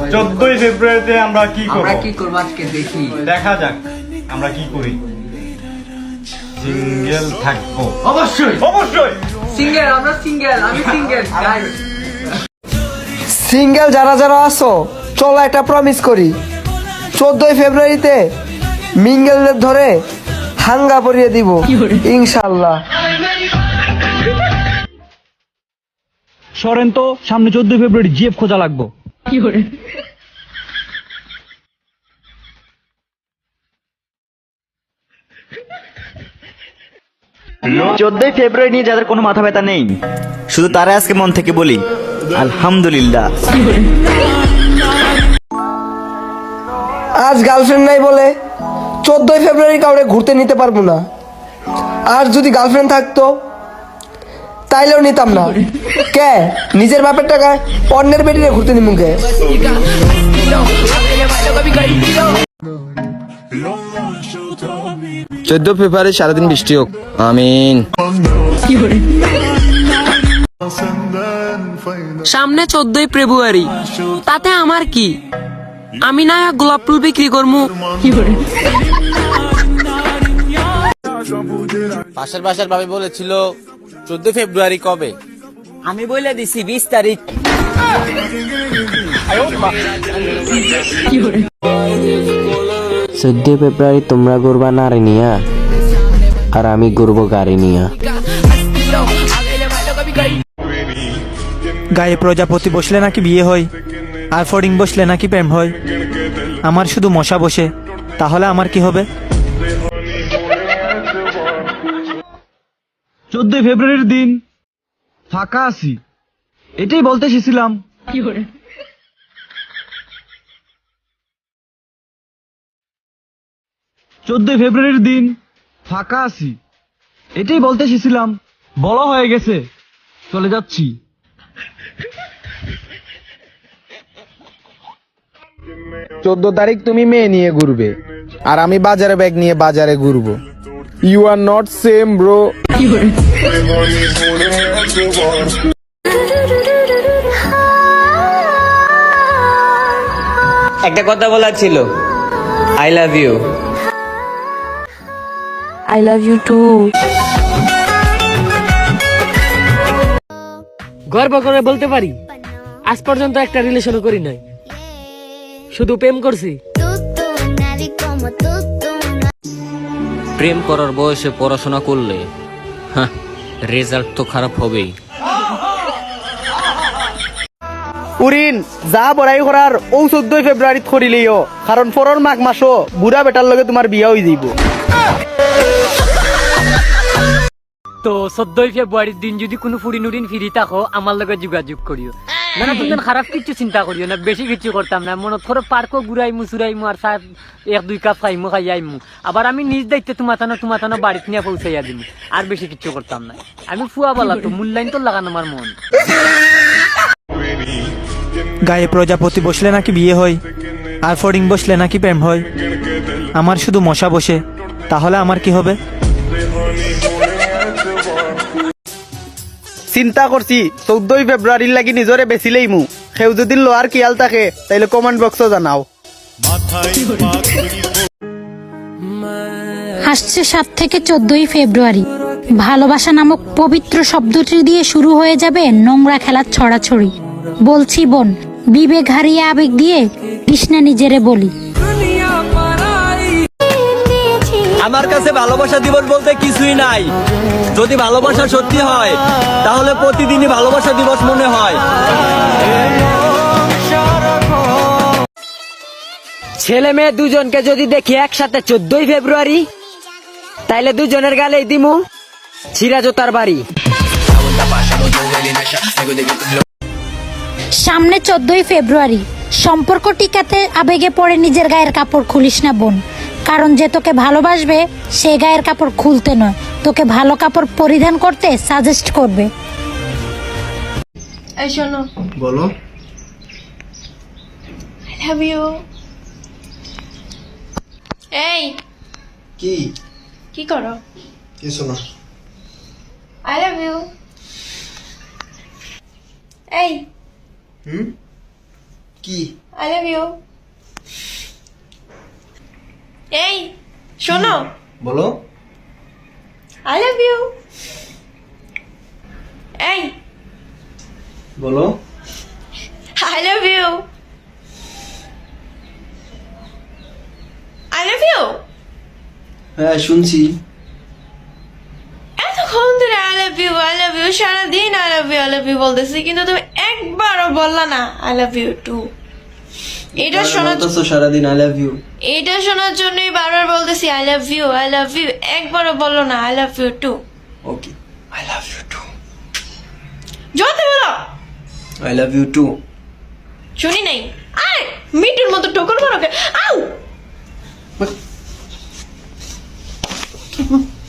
14ই ফেব্রুয়ারিতে আমরা কি করব? আমরা কি করব আজকে দেখি। দেখা যাক আমরা কি করি। সিঙ্গেল থাকবো অবশ্যই অবশ্যই। সিঙ্গেল, আমরা সিঙ্গেল, আমি সিঙ্গেল গাইস। সিঙ্গেল যারা যারা আছো চলো একটা প্রমিস করি, 14ই ফেব্রুয়ারিতে মিঙ্গেলদের ধরে হাঙ্গা পরিয়ে দিব ইনশাআল্লাহ। সরেন তো, সামনে 14 ফেব্রুয়ারি জিএফ খোঁজা লাগবো। 14ই ফেব্রুয়ারি নিয়ে যাদের কোনো মাথা ব্যথা নেই, শুধু তারা আজকে মন থেকে বলি আলহামদুলিল্লাহ। আজ গার্লফ্রেন্ড নাই বলে 14ই ফেব্রুয়ারি কাউরে ঘুরতে নিতে পারবো না। আর যদি গার্লফ্রেন্ড থাকতো তাইলেও নিতাম না। কে নিজের বাপের টাকায় অন্যের বেটিরে ঘুরতে নিমুকে? 14 ফেব্রুয়ারি সারাদিন বৃষ্টি হোক, আমিন। সামনে 14ই ফেব্রুয়ারি, তাতে আমার কি? আমি না গোলাপ ফুল বিক্রি করবো। পাশের বাসার ভাবি বলেছিল 14 ফেব্রুয়ারি কবে? আমি বলে দিছি 20 তারিখ। 14 ফেব্রুয়ারি তোমরা ঘুরবা নারী নিয়া, আর আমি ঘুরবো গাড়ি নিয়া। গায়ে প্রজাপতি বসলে নাকি বিয়ে হয়, আর ফড়িং বসলে নাকি প্রেম হয়। আমার শুধু মশা বসে, তাহলে আমার কি হবে? 14 ফেব্রুয়ারির দিন ফাঁকা আছি, এটাই বলতে এসেছিলাম। 14 ফেব্রুয়ারির দিন ফাঁকা আছি, এটাই বলতে এসেছিলাম। বলা হয়ে গেছে, চলে যাচ্ছি। 14 তারিখ তুমি মেয়ে নিয়ে ঘুরবে, আর আমি বাজারে ব্যাগ নিয়ে বাজারে ঘুরবো। You are not same bro. একটা কথা বলার ছিল, I love you. I love you too. গর্ব করে বলতে পারি আজ পর্যন্ত একটা রিলেশনও করি নাই, শুধু প্রেম করছি। প্রেম করার বয়সে পড়াশোনা করলে রেজাল্ট তো খারাপ হবেই। উরিন যা বড়াই করার ও 14ই ফেব্রুয়ারি করিলেও, কারণ পরের মাঘ মাসও বুড়া বেটার লগে তোমার বিয়া হয়ে যাইব। তো 14ই ফেব্রুয়ারির দিন যদি কোনো ফুরিনুরিন ফিরি থাকো আমার লগে যোগাযোগ করিও। না তুমি খারাপ কিছু চিন্তা করিও না, বেশি কিছু করতাম না। মনত করে পার্কও ঘুরাইমু চুরাইমু আর 1-2 কাপ খাইমু খাইয়াইমু, আবার আমি নিজ দায়িত্বে তোমার থানো বাড়িতে নিয়ে পৌঁছাইয়া দিমু। আর বেশি কিছু করতাম না। আমি ফুয়া বলা তো মূল্যায়ন তো লাগানো আমার মন। গায়ে প্রজাপতি বসলে নাকি বিয়ে হয়, আর ফড়িং বসলে নাকি প্রেম হয়। আমার শুধু মশা বসে, তাহলে আমার কি হবে? চিন্তা করছি 14ই ফেব্রুয়ারির লাগি নিজরে বেচিলেই মু। সেও যদি লোয়ার কিয়াল থাকে তাইলে কমেন্ট বক্সও জানাও। আসছে 7 থেকে 14ই ফেব্রুয়ারি। ভালোবাসা নামক পবিত্র শব্দটি দিয়ে শুরু হয়ে যাবে নোংরা খেলার ছড়াছড়ি। বলছি বোন, বিবেক হারিয়ে আবেগ দিয়ে কৃষ্ণা নিজেরে বলি। আমার কাছে ভালোবাসা দিবস বলতে কিছুই নাই। যদি ভালোবাসা সত্যি হয় তাহলে প্রতিদিনই ভালোবাসা দিবস মনে হয়। ছেলে মেয়ে দুজনকে যদি দেখি একসাথে 14ই ফেব্রুয়ারি, তাইলে দুজনের গালেই দিমু ছিঁড়া জোতার বাড়ি। সামনে 14ই ফেব্রুয়ারি, সম্পর্ক টিকাতে আবেগে পড়ে নিজের গায়ের কাপড় খুলিস না বোন। কারণ যে তোকে ভালোবাসবে সে গায়ের কাপড় খুলতে নয়, তোকে ভালো কাপড় পরিধান করতে সাজেস্ট করবে। এই শোনো, বলো। I love you. এই কি কি করো? কিছু না। I love you. এই কি আই লাভ ইউ এই শোনো বলো আই লাভ ইউ এই বলো I love you. I love you. হ্যাঁ শুনছি এতক্ষণ ধরে I love you, I love you সারাদিন I love you বলতেছি কিন্তু তুমি একবারও বললা না I love you too. এটা শোনার বলতেছো সারাদিন আই লাভ ইউ এটা শোনার জন্যই বারবার বলতেছি I love you, I love you একবারও বললো না I love you too. Okay I love you too জোরে বলো আই লাভ ইউ টু শুনি নাই আরে মিটুর মতো ঠোকর মারো আউ